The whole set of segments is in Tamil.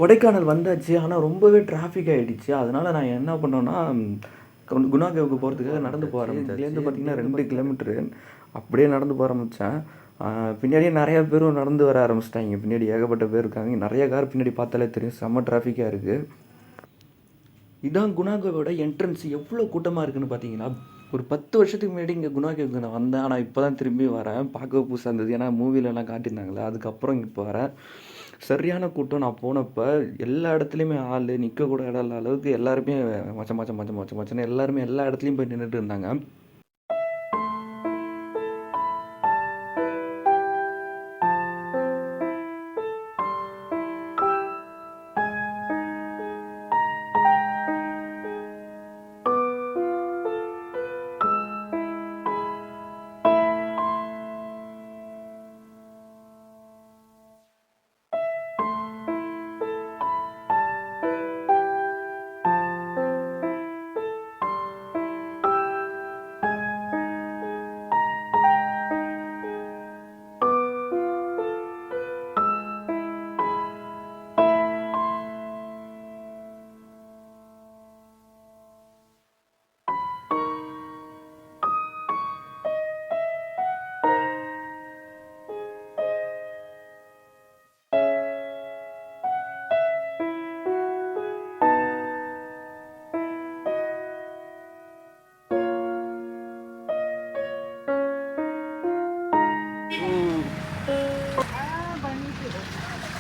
கொடைக்கானல் வந்தாச்சு. ஆனா ரொம்பவே டிராஃபிக் ஆயிடுச்சு. அதனால நான் என்ன பண்ணேன்னா, குணா கேவுக்கு போறதுக்காக நடந்து போக ஆரம்பிச்சாச்சு. இதுலேருந்து பார்த்தீங்கன்னா 2 கிலோமீட்டரு. அப்படியே நடந்து போக ஆரம்பிச்சேன். பின்னாடியே நெறைய பேரும் நடந்து வர ஆரம்பிச்சுட்டாய்ங்க. பின்னாடி ஏகப்பட்ட பேர் இருக்காங்க. நெறைய கார் பின்னாடி பார்த்தாலே தெரியும். செம்ம டிராஃபிக்கா இருக்கு. இதான் குணா கேவோட என்ட்ரன்ஸ். எவ்வளோ கூட்டமா இருக்குன்னு பார்த்தீங்கன்னா, ஒரு 10 வருஷத்துக்கு முன்னாடி இங்க குணா கேவுக்கு நான் வந்தேன். ஆனா இப்ப தான் திரும்பி வரேன். பார்க்கவே புதுசா இருந்தது. ஏன்னா மூவிலலாம் காட்டியிருந்தாங்கல்ல. அதுக்கப்புறம் இப்போ வரேன். சரியான கூட்டம். நான் போனப்ப எல்லா இடத்துலயுமே ஆளு, நிக்க கூட இடம் இல்லாத அளவுக்கு எல்லாருமே மச்சன்னு எல்லாருமே எல்லா இடத்துலயும் போய் நின்னுட்டு இருந்தாங்க.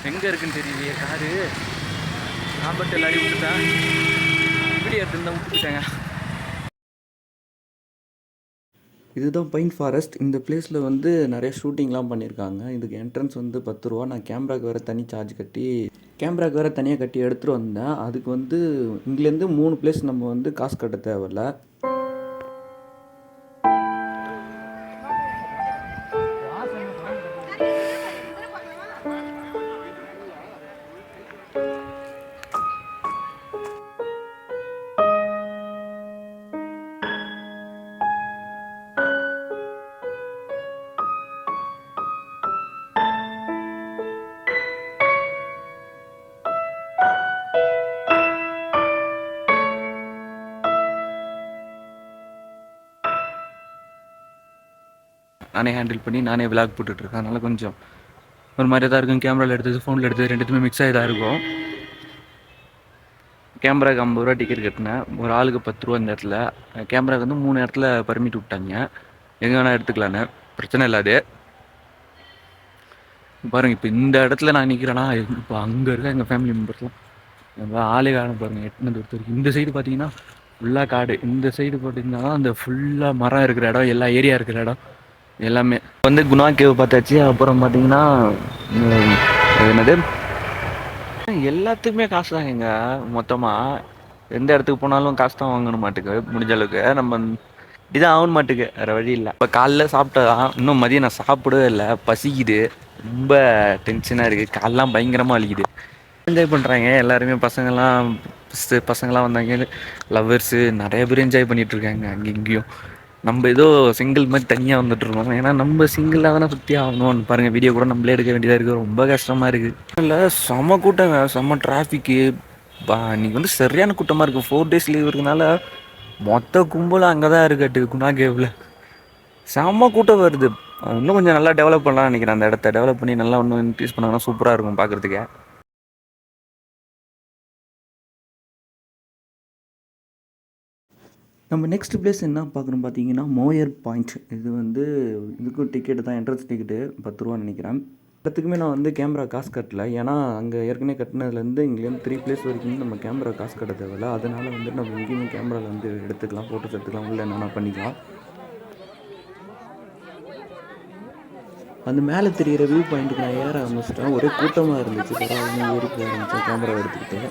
எங்கே இருக்குன்னு தெரியலையே காரு. நான் பட்டு எல்லாரையும் விட்டுட்டேன். வீடியோ எடுத்து தான் விட்டுட்டேங்க. இதுதான் பைன் ஃபாரஸ்ட். இந்த பிளேஸில் வந்து நிறைய ஷூட்டிங்லாம் பண்ணியிருக்காங்க. இதுக்கு என்ட்ரன்ஸ் வந்து 10 ரூபா. நான் கேமராவுக்கு வேறு தனி சார்ஜ் கட்டி கேமராவுக்கு வேறு தனியாக கட்டி எடுத்துகிட்டு வந்தேன். அதுக்கு வந்து இங்கேருந்து 3 பிளேஸ் நம்ம வந்து காசு கட்ட தேவையில்ல. நானே ஹேண்டில் பண்ணி நானே விளாக் போட்டுட்ருக்கேன். அதனால் கொஞ்சம் ஒரு மாதிரி தான் இருக்கும். கேமராவில் எடுத்தது ஃபோனில் எடுத்தது ரெண்டுத்துமே மிக்ஸ் ஆகி தான் இருக்கும். கேமராவுக்கு 50 ரூபா டிக்கெட் கட்டினேன். ஒரு ஆளுக்கு 10 ரூபா. இந்த இடத்துல கேமராவுக்கு வந்து 3 இடத்துல பர்மிட் விட்டாங்க. எங்கே வேணால் எடுத்துக்கலான்னு, பிரச்சனை இல்லாது. பாருங்கள், இப்போ இந்த இடத்துல நான் நிற்கிறேன்னா, இப்போ அங்கே இருக்க எங்கள் ஃபேமிலி மெம்பர்ஸ்லாம் நம்ம ஆளே காண பாருங்கள். எட்டுனது ஒருத்தர். இந்த சைடு பார்த்தீங்கன்னா ஃபுல்லாக காடு. இந்த சைடு பார்த்தீங்கன்னா அந்த ஃபுல்லாக மரம் இருக்கிற இடம், எல்லா ஏரியா இருக்கிற இடம் எல்லாமே வந்து குணா கேவ் பார்த்தாச்சு. அப்புறம் பார்த்தீங்கன்னா என்னது, எல்லாத்துக்குமே காசு தான். எங்க மொத்தமாக எந்த இடத்துக்கு போனாலும் காசு தான் வாங்கணும் மாட்டுக்கு. முடிஞ்ச அளவுக்கு நம்ம இப்படிதான் ஆகணும் மாட்டுக்கு, வேறு வழி இல்லை. இப்போ காலைல சாப்பிட்டா இன்னும் மதியம் நான் சாப்பிடவே இல்லை. பசிக்குது, ரொம்ப டென்ஷனாக இருக்குது. காலெலாம் பயங்கரமாக வலிக்குது. என்ஜாய் பண்ணுறாங்க எல்லாருமே. பசங்களாம் வந்தாங்க, லவ்வர்ஸு நிறைய பேர் என்ஜாய் பண்ணிகிட்ருக்காங்க அங்கே இங்கேயும். நம்ம ஏதோ சிங்கிள் மாதிரி தனியாக வந்துட்டு இருக்கோம். ஏன்னா நம்ம சிங்கிளாக தானே சுற்றி ஆகணும். பாருங்கள், வீடியோ கூட நம்மளே எடுக்க வேண்டியதாக இருக்குது. ரொம்ப கஷ்டமாக இருக்குது. இல்லை, செம்ம கூட்டங்க, செம்ம டிராஃபிக்கு. இன்னைக்கு வந்து சரியான கூட்டமாக இருக்குது. 4 days லீவ் இருக்கனால மொத்த கும்பலும் அங்கே தான் இருக்காட்டு குணா கேவில். செம்ம கூட்டம் வருது. இன்னும் கொஞ்சம் நல்லா டெவலப் பண்ணலாம்னு நினைக்கிறேன். அந்த இடத்த டெவலப் பண்ணி நல்லா இன்னும் இன்க்ரீஸ் பண்ணாங்கன்னா சூப்பராக இருக்கும் பார்க்குறதுக்கே. நம்ம நெக்ஸ்ட் பிளேஸ் என்ன பார்க்குறோம் பார்த்தீங்கன்னா, மோயர் பாயிண்ட். இது வந்து இதுக்கும் டிக்கெட்டு தான், என்ட்ரன்ஸ் டிக்கெட்டு 10 ரூபான்னு நினைக்கிறேன். இடத்துக்குமே நான் வந்து கேமரா காசு கட்டல. ஏன்னா அங்கே ஏற்கனவே கட்டினதுலேருந்து இங்கேருந்து 3 பிளேஸ் வரைக்கும் நம்ம கேமரா காசு கட்ட தேவையில்ல. அதனால் வந்து நம்ம இங்கேயுமே கேமராவில் வந்து எடுத்துக்கலாம், ஃபோட்டோஸ் எடுத்துக்கலாம், உள்ள என்னென்ன பண்ணிக்கலாம். அந்த மேலே தெரிகிற வியூ பாயிண்ட்டுக்கு நான் ஏற ஆரம்பிச்சிட்டேன். ஒரே கூட்டமாக இருந்துச்சு. பரவாயில்ல, ஏறி போக ஆரம்பித்தேன் கேமரா எடுத்துக்கிட்டு.